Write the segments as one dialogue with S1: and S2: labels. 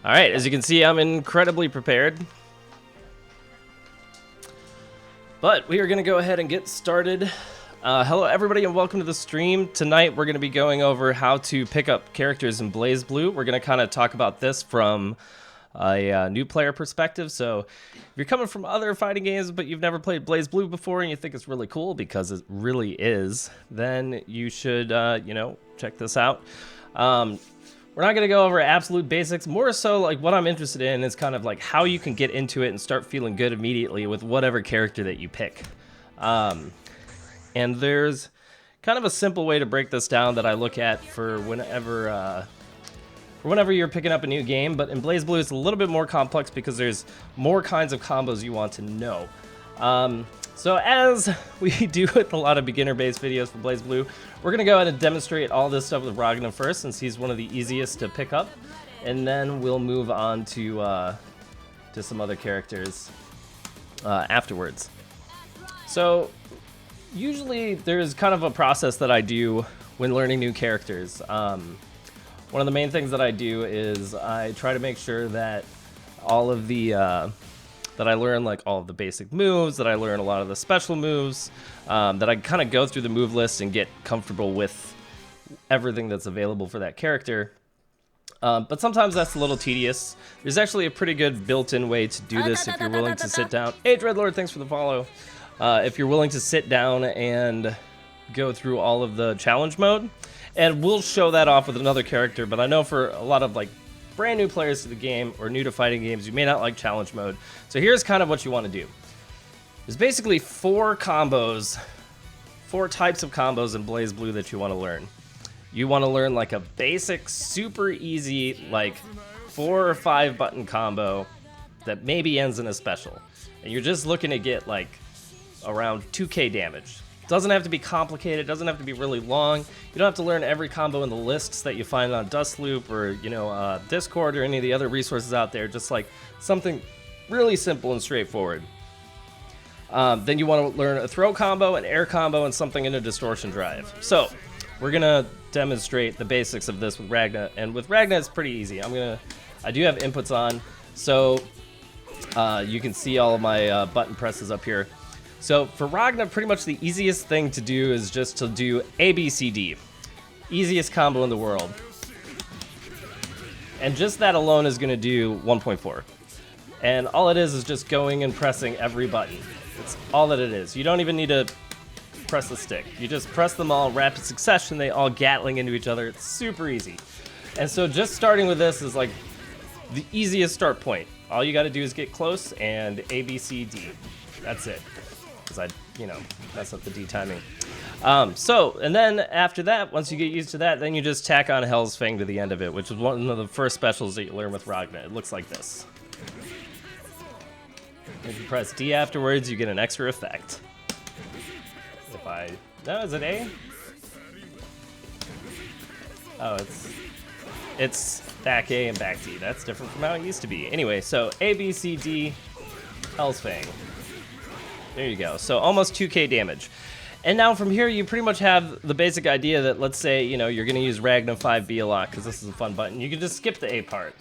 S1: Alright, as you can see, I'm incredibly prepared. But we are going to go ahead and get started. Hello everybody and welcome to the stream. Tonight we're going to be going over how to pick up characters in Blazblue. We're going to kind of talk about this from a new player perspective. So if you're coming from other fighting games but you've never played Blazblue before and you think it's really cool, because it really is, then you should, check this out. We're not going to go over absolute basics. More so, like, what I'm interested in is kind of like how you can get into it and start feeling good immediately with whatever character that you pick. And there's kind of a simple way to break this down that I look at for whenever you're picking up a new game. But in Blazblue, it's a little bit more complex because there's more kinds of combos you want to know. So as we do with a lot of beginner-based videos for Blazblue, we're going to go ahead and demonstrate all this stuff with Ragnar first, since he's one of the easiest to pick up, and then we'll move on to some other characters afterwards. So usually there's kind of a process that I do when learning new characters. One of the main things that I do is I try to make sure that all of the that I learn like all of the basic moves, that I learn a lot of the special moves, that I kind of go through the move list and get comfortable with everything that's available for that character. But sometimes that's a little tedious. There's actually a pretty good built-in way to do this if you're willing to sit down. Hey, Dreadlord, thanks for the follow. If you're willing to sit down and go through all of the challenge mode, and we'll show that off with another character, but I know for a lot of like brand new players to the game or new to fighting games, you may not like challenge mode. So here's kind of what you want to do. There's basically four types of combos in Blazblue that you want to learn. You want to learn like a basic, super easy, like 4 or 5 button combo that maybe ends in a special. And you're just looking to get like around 2k damage. Doesn't have to be complicated, doesn't have to be really long. You don't have to learn every combo in the lists that you find on Dustloop or, Discord or any of the other resources out there. Just like something really simple and straightforward. Then you want to learn a throw combo, an air combo, and something in a distortion drive. So we're gonna demonstrate the basics of this with Ragnar, and with Ragnar it's pretty easy. I do have inputs on, so you can see all of my button presses up here. So for Ragnar, pretty much the easiest thing to do is just to do A, B, C, D. Easiest combo in the world. And just that alone is going to do 1.4. And all it is just going and pressing every button. That's all that it is. You don't even need to press the stick. You just press them all in rapid succession. They all gatling into each other. It's super easy. And so just starting with this is like the easiest start point. All you got to do is get close and A, B, C, D. That's it. Because I, mess up the D timing. And then after that, once you get used to that, then you just tack on Hell's Fang to the end of it, which is one of the first specials that you learn with Ragnar. It looks like this. If you press D afterwards, you get an extra effect. No, is it A? Oh, it's back A and back D. That's different from how it used to be. Anyway, so A, B, C, D, Hell's Fang. There you go. So almost 2k damage. And now from here, you pretty much have the basic idea that, let's say, you're going to use Ragnar 5B a lot because this is a fun button. You can just skip the A part.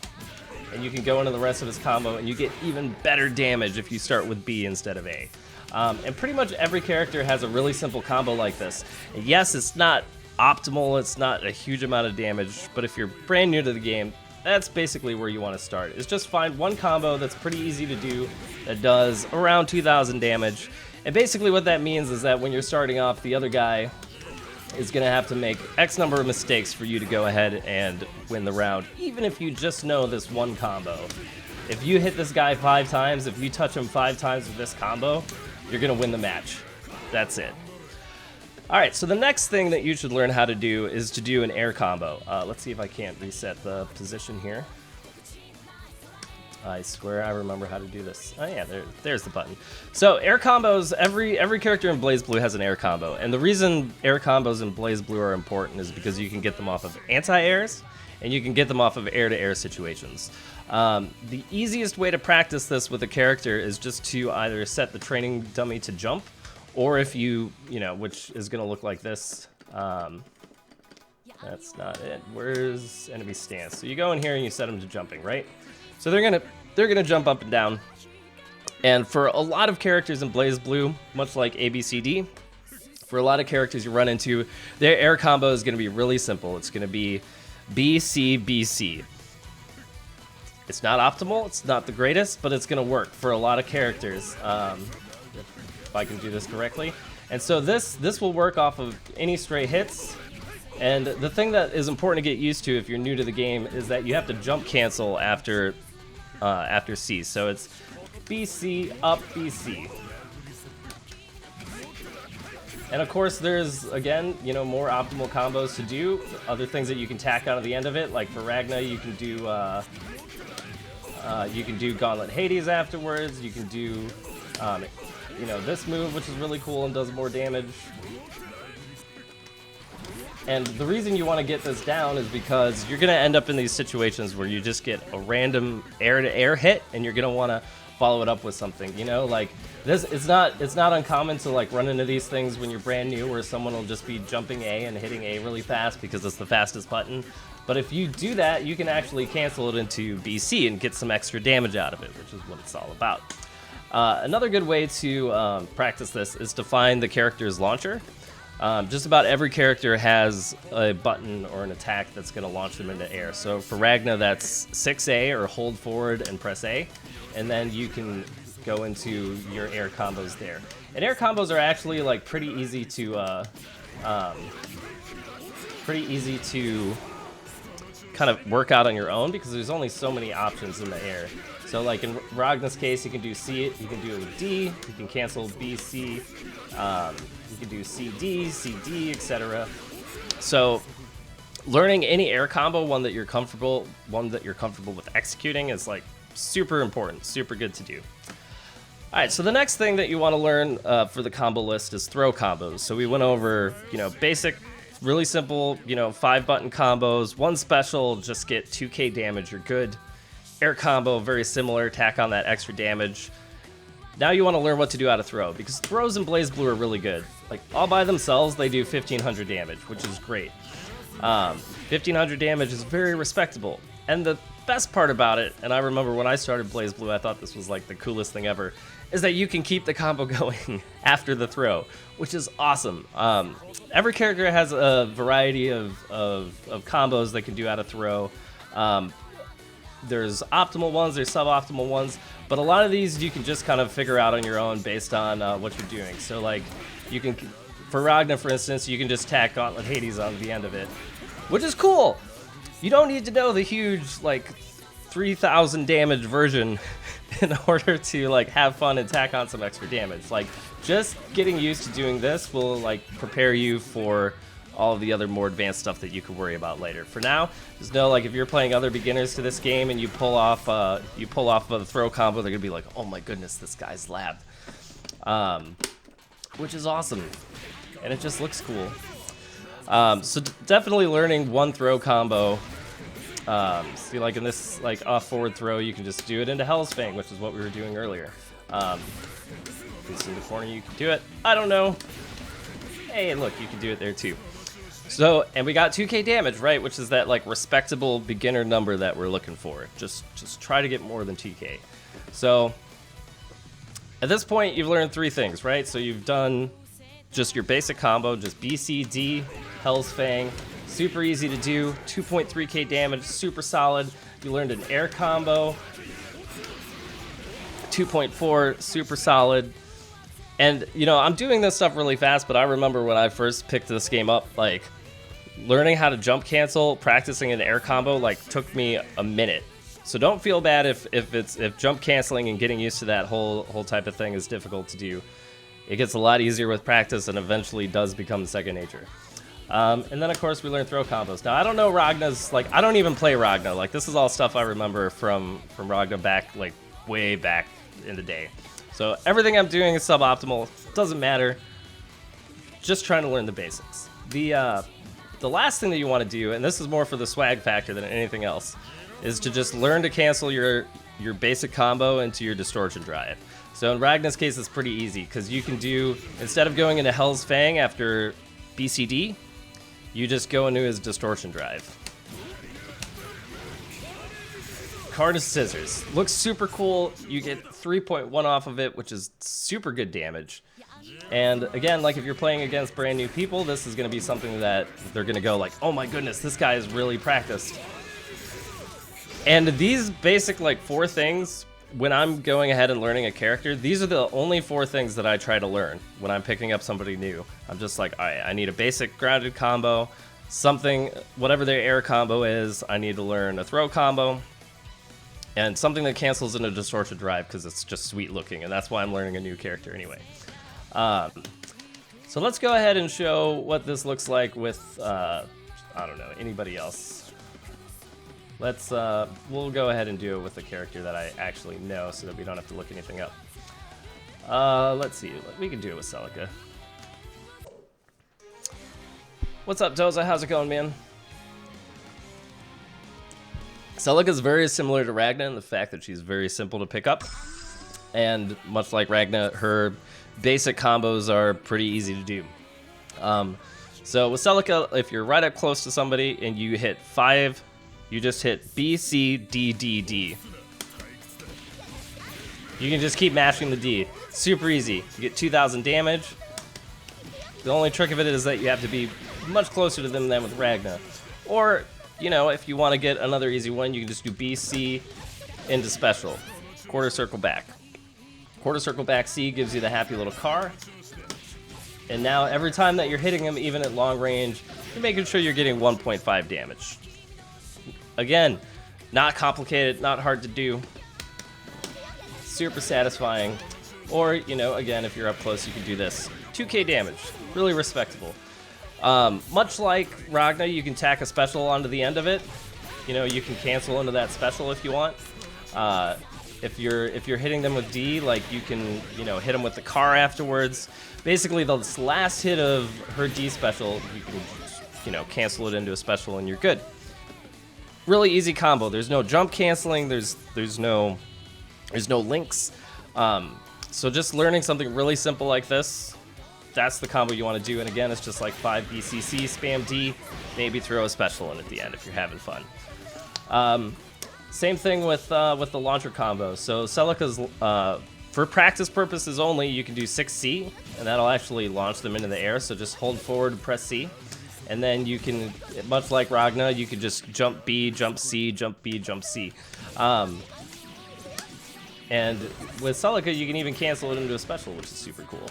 S1: And you can go into the rest of his combo, and you get even better damage if you start with B instead of A. And pretty much every character has a really simple combo like this. And yes, it's not optimal. It's not a huge amount of damage. But if you're brand new to the game, that's basically where you want to start, is just find one combo that's pretty easy to do that does around 2,000 damage. And basically what that means is that when you're starting off, the other guy is going to have to make X number of mistakes for you to go ahead and win the round, even if you just know this one combo. If you hit this guy 5 times, if you touch him 5 times with this combo, you're going to win the match. That's it. Alright, so the next thing that you should learn how to do is to do an air combo. Let's see if I can't reset the position here. I swear I remember how to do this. Oh yeah, there's the button. So air combos, every character in Blazblue has an air combo. And the reason air combos in Blazblue are important is because you can get them off of anti-airs, and you can get them off of air-to-air situations. The easiest way to practice this with a character is just to either set the training dummy to jump, or if you which is going to look like this. That's not it. Where's enemy stance? So you go in here and you set them to jumping, right? So they're gonna jump up and down. And for a lot of characters in BlazBlue, much like ABCD, for a lot of characters you run into, their air combo is gonna be really simple. It's gonna be B, C, B, C. It's not optimal, it's not the greatest, but it's gonna work for a lot of characters, if I can do this correctly. And so this will work off of any stray hits. And the thing that is important to get used to if you're new to the game is that you have to jump cancel after C. So it's BC, up, BC. And of course there's, again, you know, more optimal combos to do. Other things that you can tack on at the end of it, like for Ragna, you can do Gauntlet Hades afterwards. You can do, you know, this move, which is really cool and does more damage. And the reason you want to get this down is because you're going to end up in these situations where you just get a random air-to-air hit, and you're going to want to follow it up with something, you know? Like, this, it's not uncommon to, like, run into these things when you're brand new, where someone will just be jumping A and hitting A really fast because it's the fastest button. But if you do that, you can actually cancel it into BC and get some extra damage out of it, which is what it's all about. Another good way to practice this is to find the character's launcher. Just about every character has a button or an attack that's going to launch them into air. So for Ragna, that's 6A, or hold forward and press A, and then you can go into your air combos there. And air combos are actually like pretty easy to kind of work out on your own, because there's only so many options in the air. So like in Ragna's case, you can do C, you can do it with D, you can cancel B, C, you can do CD, CD, etc. So learning any air combo, one that you're comfortable with executing, is like super important, super good to do. All right, so the next thing that you want to learn for the combo list is throw combos. So we went over, you know, basic, really simple, you know, 5-button combos. One special, just get 2k damage, you're good. Air combo, very similar, tack on that extra damage. Now you want to learn what to do out of throw, because throws in BlazBlue are really good. Like, all by themselves, they do 1500 damage, which is great. 1500 damage is very respectable. And the best part about it, and I remember when I started BlazBlue, I thought this was like the coolest thing ever, is that you can keep the combo going after the throw, which is awesome. Every character has a variety of combos they can do out of throw. There's optimal ones, there's suboptimal ones, but a lot of these you can just kind of figure out on your own based on what you're doing. So like, you can, for Ragna for instance, you can just tack Gauntlet Hades on the end of it, which is cool. You don't need to know the huge like 3000 damage version in order to like have fun and tack on some extra damage. Like, just getting used to doing this will like prepare you for all of the other more advanced stuff that you could worry about later. For now, just know, like, if you're playing other beginners to this game and you pull off a throw combo, they're gonna be like, oh my goodness, this guy's lab, which is awesome, and it just looks cool. So definitely learning one throw combo. See, like in this like off forward throw, you can just do it into Hell's Fang, which is what we were doing earlier. It's in the corner, you can do it. I don't know. Hey, look, you can do it there too. So, and we got 2k damage, right? Which is that like respectable beginner number that we're looking for. Just try to get more than 2k. So, at this point, you've learned 3 things, right? So you've done just your basic combo, just BCD, Hell's Fang, super easy to do, 2.3k damage, super solid. You learned an air combo, 2.4, super solid. And, you know, I'm doing this stuff really fast, but I remember when I first picked this game up, like, learning how to jump cancel, practicing an air combo, like, took me a minute. So don't feel bad if jump canceling and getting used to that whole type of thing is difficult to do. It gets a lot easier with practice and eventually does become second nature. And then, of course, we learn throw combos. Now, I don't know Ragna's, like, I don't even play Ragna. Like, this is all stuff I remember from Ragna back, like, way back in the day. So everything I'm doing is suboptimal. Doesn't matter. Just trying to learn the basics. The last thing that you want to do, and this is more for the swag factor than anything else, is to just learn to cancel your basic combo into your distortion drive. So in Ragna's case, it's pretty easy, because you can do, instead of going into Hell's Fang after BCD, you just go into his distortion drive. Card of Scissors. Looks super cool. You get 3.1 off of it, which is super good damage. And again, like if you're playing against brand new people, this is going to be something that they're going to go like, oh my goodness, this guy is really practiced. And these basic like 4 things, when I'm going ahead and learning a character, these are the only 4 things that I try to learn when I'm picking up somebody new. I'm just like, all right, I need a basic grounded combo, something, whatever their air combo is, I need to learn a throw combo. And something that cancels in a distortion drive because it's just sweet looking, and that's why I'm learning a new character anyway. So let's go ahead and show what this looks like with, I don't know, anybody else. Let's, we'll go ahead and do it with a character that I actually know so that we don't have to look anything up. Let's see, we can do it with Celica. What's up, Doza? How's it going, man? Celica is very similar to Ragna in the fact that she's very simple to pick up. And much like Ragna, her basic combos are pretty easy to do. So with Celica, if you're right up close to somebody and you hit 5, you just hit B, C, D, D, D. You can just keep mashing the D. Super easy. You get 2,000 damage. The only trick of it is that you have to be much closer to them than with Ragna. Or, you know, if you want to get another easy one, you can just do B, C into special. Quarter circle back. Quarter circle back C gives you the happy little car. And now every time that you're hitting him, even at long range, you're making sure you're getting 1.5 damage. Again, not complicated, not hard to do. Super satisfying. Or, you know, again, if you're up close, you can do this. 2k damage. Really respectable. Much like Ragna, you can tack a special onto the end of it. You know, you can cancel into that special if you want. If you're hitting them with D, like you can, you know, hit them with the car afterwards. Basically, the last hit of her D special, you can, you know, cancel it into a special and you're good. Really easy combo. There's no jump canceling. There's no links. So just learning something really simple like this. That's the combo you want to do, and again, it's just like 5 BCC, spam D, maybe throw a special in at the end if you're having fun. Same thing with the launcher combo. So Celica's, for practice purposes only, you can do 6C, and that'll actually launch them into the air, so just hold forward and press C. And then you can, much like Ragna, you can just jump B, jump C, jump B, jump C. And with Celica, you can even cancel it into a special, which is super cool.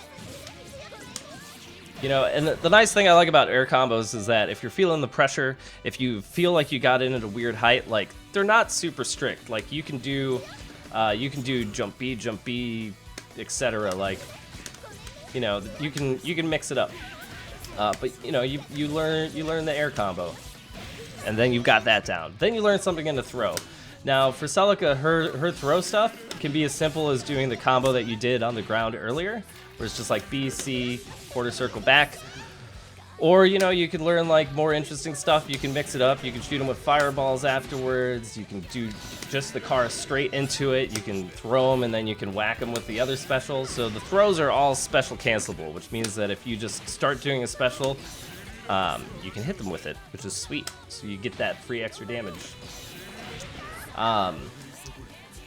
S1: You know, and the nice thing I like about air combos is that if you're feeling the pressure, if you feel like you got in at a weird height, like they're not super strict. Like you can do jump B, etc. Like, you know, you can mix it up. But you know, you learn the air combo, and then you've got that down. Then you learn something in the throw. Now for Celica, her throw stuff can be as simple as doing the combo that you did on the ground earlier, where it's just like B, C, quarter circle back. Or, you know, you can learn like more interesting stuff. You can mix it up. You can shoot them with fireballs afterwards. You can do just the car straight into it. You can throw them and then you can whack them with the other specials. So the throws are all special cancelable, which means that if you just start doing a special, you can hit them with it, which is sweet. So you get that free extra damage.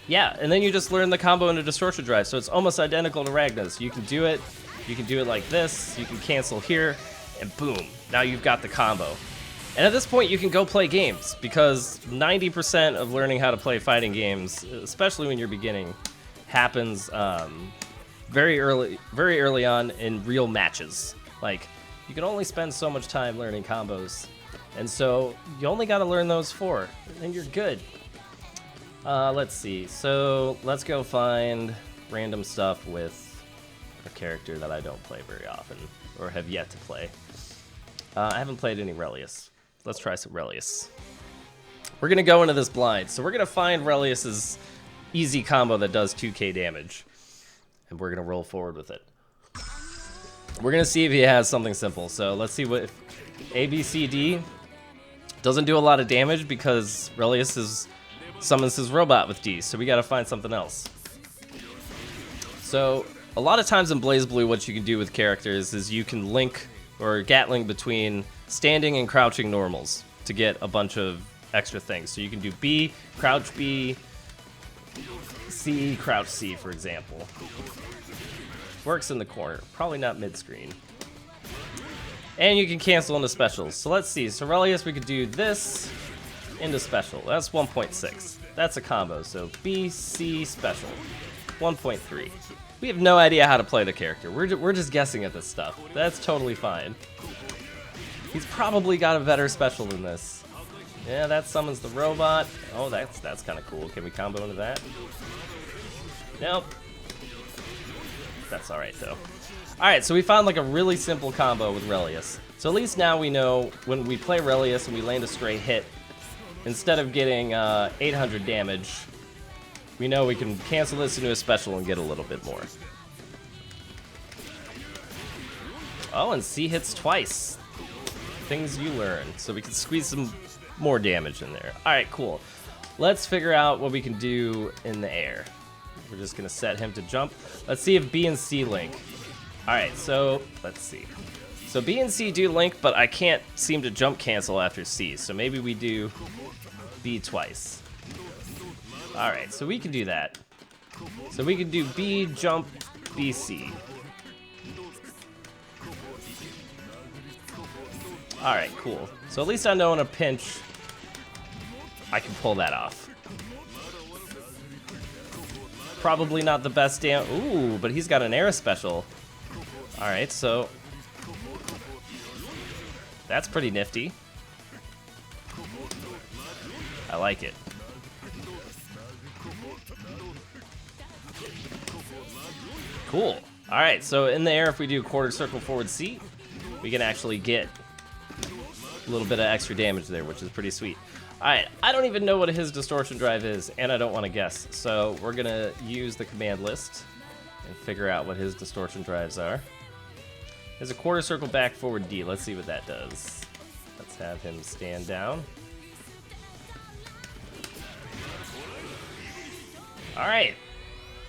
S1: Yeah, and then you just learn the combo into distortion drive, so it's almost identical to Ragna's. You can do it like this, you can cancel here, and boom, now you've got the combo. And at this point, you can go play games, because 90% of learning how to play fighting games, especially when you're beginning, happens very early on in real matches. Like, you can only spend so much time learning combos, and so you only got to learn those 4, and you're good. Let's see. So let's go find random stuff with a character that I don't play very often, or have yet to play. I haven't played any Relius. Let's try some Relius. We're going to go into this blind. So we're going to find Relius's easy combo that does 2k damage. And we're going to roll forward with it. We're going to see if he has something simple. So let's see what... If A, B, C, D doesn't do a lot of damage because Relius summons his robot with D. So we got to find something else. So a lot of times in Blazblue, what you can do with characters is you can link or Gatling between standing and crouching normals to get a bunch of extra things. So you can do B, crouch B, C, crouch C, for example. Works in the corner, probably not mid-screen. And you can cancel into specials. So let's see, so Relius, we could do this into special. That's 1.6. That's a combo, so B, C, special. 1.3. We have no idea how to play the character. We're just guessing at this stuff. That's totally fine. He's probably got a better special than this. Yeah, that summons the robot. Oh, that's kind of cool. Can we combo into that? Nope. That's alright, though. Alright, so we found like a really simple combo with Relius. So at least now we know when we play Relius and we land a stray hit, instead of getting 800 damage, we know we can cancel this into a special and get a little bit more. Oh, and C hits twice. Things you learn. So we can squeeze some more damage in there. Alright, cool. Let's figure out what we can do in the air. We're just going to set him to jump. Let's see if B and C link. Alright, so let's see. So B and C do link, but I can't seem to jump cancel after C. So maybe we do B twice. Alright, so we can do that. So we can do B, jump, B, C. Alright, cool. So at least I know in a pinch, I can pull that off. Probably not the best ooh, but he's got an air special. Alright, so that's pretty nifty. I like it. Cool. Alright, so in the air, if we do quarter circle forward C, we can actually get a little bit of extra damage there, which is pretty sweet. Alright, I don't even know what his distortion drive is, and I don't want to guess. So we're going to use the command list and figure out what his distortion drives are. There's a quarter circle back forward D. Let's see what that does. Let's have him stand down. Alright.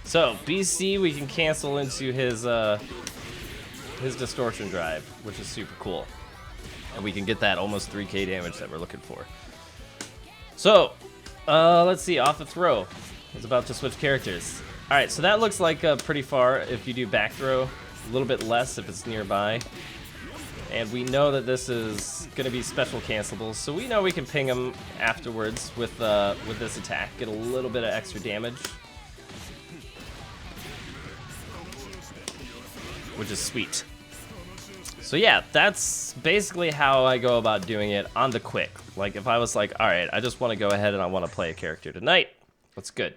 S1: So, BC we can cancel into his distortion drive, which is super cool. And we can get that almost 3k damage that we're looking for. So, let's see, off the throw. It's about to switch characters. Alright, so that looks like pretty far if you do back throw. A little bit less if it's nearby. And we know that this is going to be special cancelable, so we know we can ping him afterwards with this attack, get a little bit of extra damage. Which is sweet. So yeah, that's basically how I go about doing it on the quick. Like if I was like, alright, I just want to go ahead and I want to play a character tonight. That's good.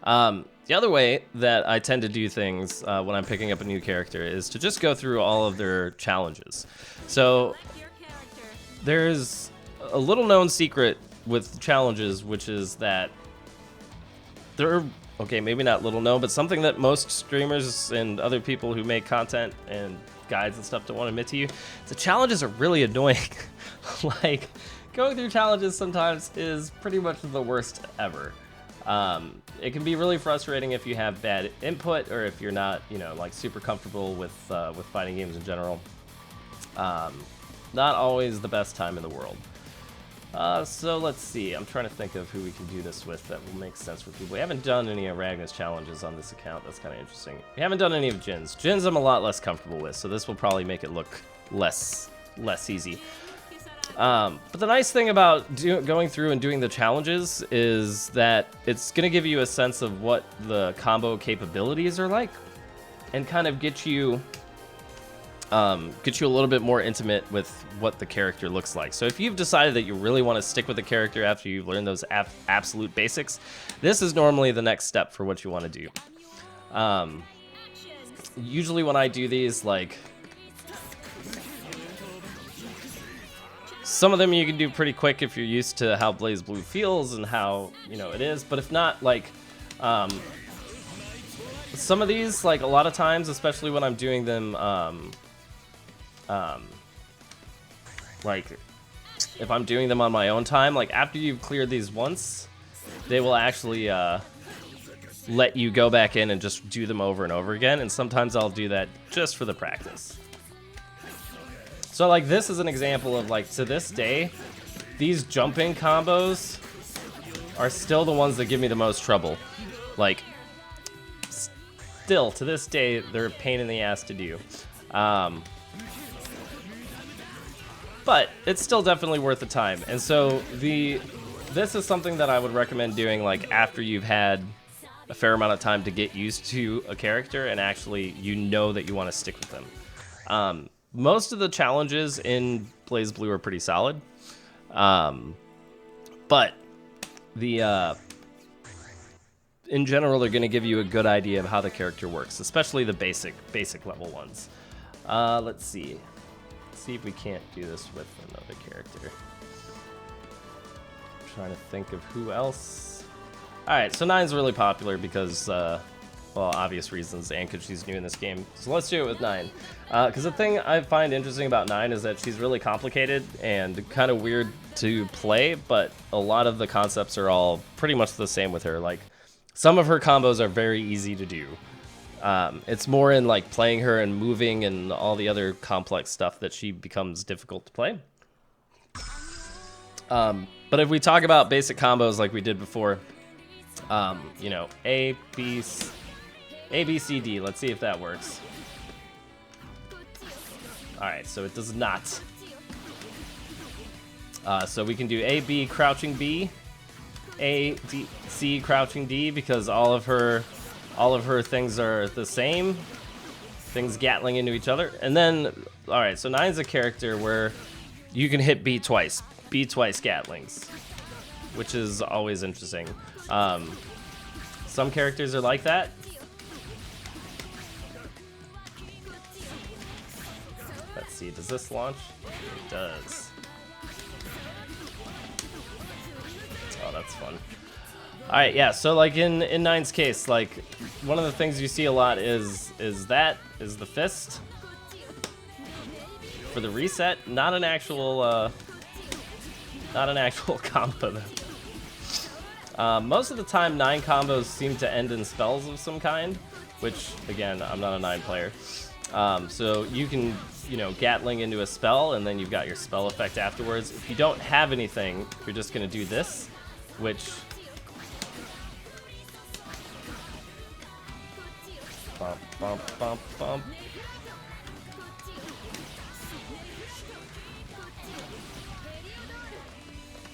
S1: The other way that I tend to do things when I'm picking up a new character is to just go through all of their challenges. So there's a little known secret with challenges, which is that they're, okay, maybe not little known, but something that most streamers and other people who make content and guides and stuff don't want to admit to you. The challenges are really annoying. Like, going through challenges sometimes is pretty much the worst ever. It can be really frustrating if you have bad input or if you're not, you know, like super comfortable with fighting games in general. Not always the best time in the world. So let's see. I'm trying to think of who we can do this with that will make sense for people. We haven't done any of Ragnar's challenges on this account. That's kind of interesting. We haven't done any of Jin's. Jin's I'm a lot less comfortable with, so this will probably make it look less easy. But the nice thing about going through and doing the challenges is that it's going to give you a sense of what the combo capabilities are like and kind of get you a little bit more intimate with what the character looks like. So if you've decided that you really want to stick with the character after you've learned those absolute basics, this is normally the next step for what you want to do. Usually when I do these, like, some of them you can do pretty quick if you're used to how Blazblue feels and how, you know, it is. But if not, like, some of these, like, a lot of times, especially when I'm doing them, like, if I'm doing them on my own time, like, after you've cleared these once, they will actually, let you go back in and just do them over and over again. And sometimes I'll do that just for the practice. So like this is an example of like, to this day, these jumping combos are still the ones that give me the most trouble. Like, still to this day, they're a pain in the ass to do. But it's still definitely worth the time. And so this is something that I would recommend doing like after you've had a fair amount of time to get used to a character and actually you know that you want to stick with them. Most of the challenges in Blazblue are pretty solid. But in general, they're going to give you a good idea of how the character works, especially the basic level ones. Let's see. Let's see if we can't do this with another character. I'm trying to think of who else. All right, so 9's really popular because, well, obvious reasons, and because she's new in this game. So let's do it with 9. Because the thing I find interesting about 9 is that she's really complicated and kind of weird to play, but a lot of the concepts are all pretty much the same with her. Like, some of her combos are very easy to do. It's more in like playing her and moving and all the other complex stuff that she becomes difficult to play. But if we talk about basic combos like we did before, you know, A, B, C, D. Let's see if that works. All right, so it does not. So we can do A, B, crouching B, A, D, C, crouching D, because all of her things are the same. Things gatling into each other. And then, all right, so 9's a character where you can hit B twice Gatlings, which is always interesting. Some characters are like that. Let's see, does this launch? It does. Oh, that's fun. All right, yeah, so like in 9's case, like one of the things you see a lot is the fist for the reset, not an actual combo though. Most of the time 9 combos seem to end in spells of some kind, which again, I'm not a 9 player. So you can, you know, Gatling into a spell and then you've got your spell effect afterwards. If you don't have anything, you're just gonna do this, which bump, bump, bump, bump.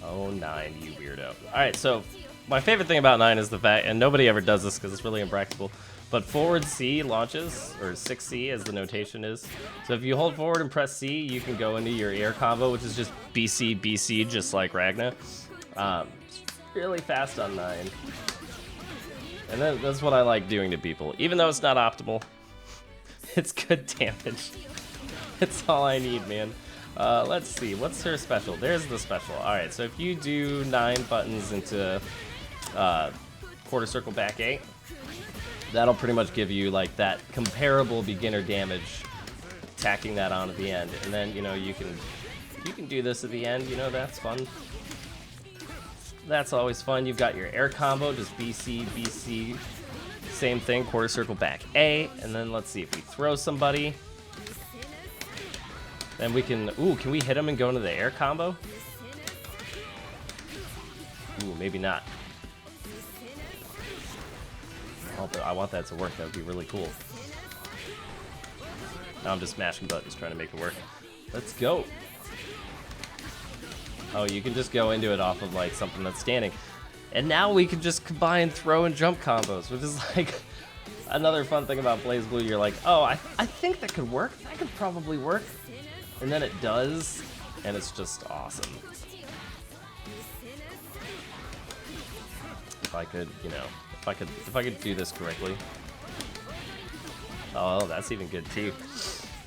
S1: Oh, 9, you weirdo. Alright, so my favorite thing about 9 is the fact, and nobody ever does this because it's really impractical, but forward C launches, or 6C as the notation is. So if you hold forward and press C, you can go into your air combo, which is just BC, BC, just like Ragna. It's really fast on 9. And that's what I like doing to people. Even though it's not optimal, it's good damage. It's all I need, man. Let's see, what's her special? There's the special. Alright, so if you do 9 buttons into quarter circle back 8, that'll pretty much give you like that comparable beginner damage, tacking that on at the end. And then, you know, you can do this at the end, you know, that's fun. That's always fun. You've got your air combo, just BC, BC, same thing, quarter circle back A, and then let's see if we throw somebody. Then we can, ooh, can we hit him and go into the air combo? Ooh, maybe not. I want that to work, that would be really cool. Now I'm just smashing buttons trying to make it work. Let's go. Oh, you can just go into it off of like something that's standing. And now we can just combine throw and jump combos, which is like another fun thing about Blazblue. You're like, oh, I think that could work. That could probably work. And then it does, and it's just awesome. If I could, you know, if I could do this correctly. Oh, that's even good too.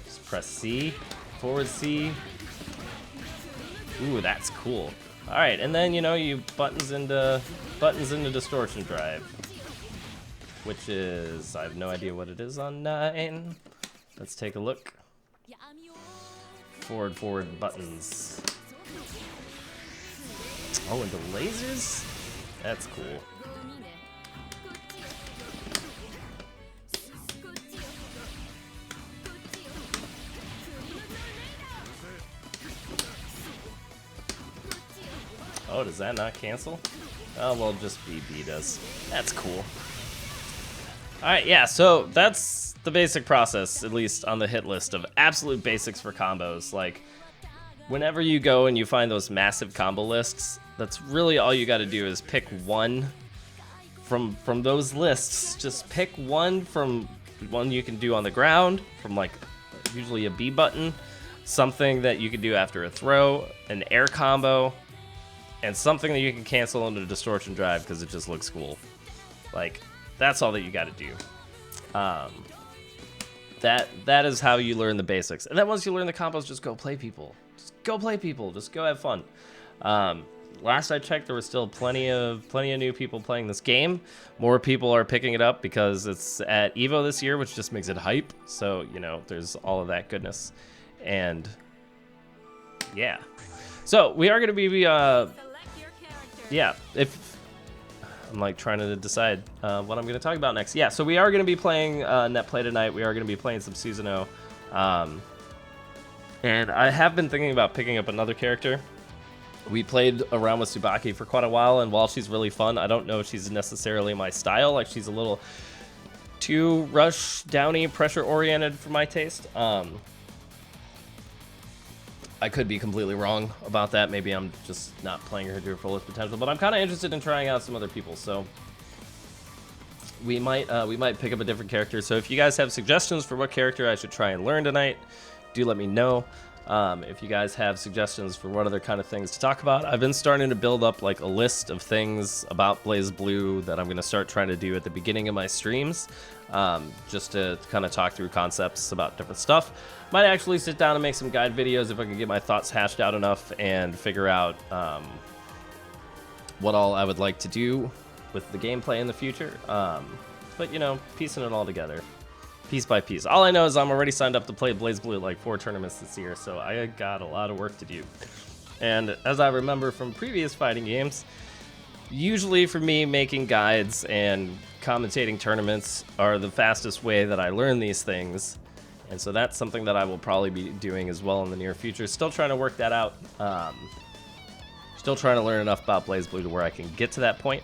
S1: Just press C, forward C. Ooh, that's cool. All right, and then, you know, you buttons into distortion drive, which is, I have no idea what it is on 9. Let's take a look. Forward buttons. Oh, and the lasers? That's cool. Oh, does that not cancel? Oh, well, just BB does. That's cool. Alright, yeah, so that's the basic process, at least on the hit list of absolute basics for combos. Like, whenever you go and you find those massive combo lists, that's really all you gotta do is pick one from those lists. Just pick one from one you can do on the ground, from like usually a B button, something that you can do after a throw, an air combo, and something that you can cancel into distortion drive because it just looks cool. Like, that's all that you got to do. That is how you learn the basics. And then once you learn the combos, just go play people. Just go play people. Just go have fun. Last I checked, there were still plenty of new people playing this game. More people are picking it up because it's at EVO this year, which just makes it hype. So, you know, there's all of that goodness. And yeah. So we are going to be yeah, if I'm like trying to decide what I'm going to talk about next. Yeah, so we are going to be playing net play tonight. We are going to be playing some Susanoo. And I have been thinking about picking up another character. We played around with Tsubaki for quite a while, and while she's really fun, I don't know if she's necessarily my style. Like, she's a little too rush, downy, pressure-oriented for my taste. I could be completely wrong about that. Maybe I'm just not playing her to her fullest potential, but I'm kind of interested in trying out some other people, so we might pick up a different character. So if you guys have suggestions for what character I should try and learn tonight, do let me know. If you guys have suggestions for what other kind of things to talk about, I've been starting to build up like a list of things about Blazblue that I'm going to start trying to do at the beginning of my streams, just to kind of talk through concepts about different stuff. Might actually sit down and make some guide videos if I can get my thoughts hashed out enough and figure out what all I would like to do with the gameplay in the future. But, you know, piecing it all together, piece by piece. All I know is I'm already signed up to play Blazblue like 4 tournaments this year, so I got a lot of work to do. And as I remember from previous fighting games, usually for me, making guides and commentating tournaments are the fastest way that I learn these things. And so that's something that I will probably be doing as well in the near future. Still trying to work that out. Still trying to learn enough about Blazblue to where I can get to that point.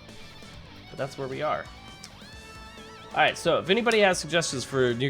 S1: But that's where we are. Alright, so if anybody has suggestions for new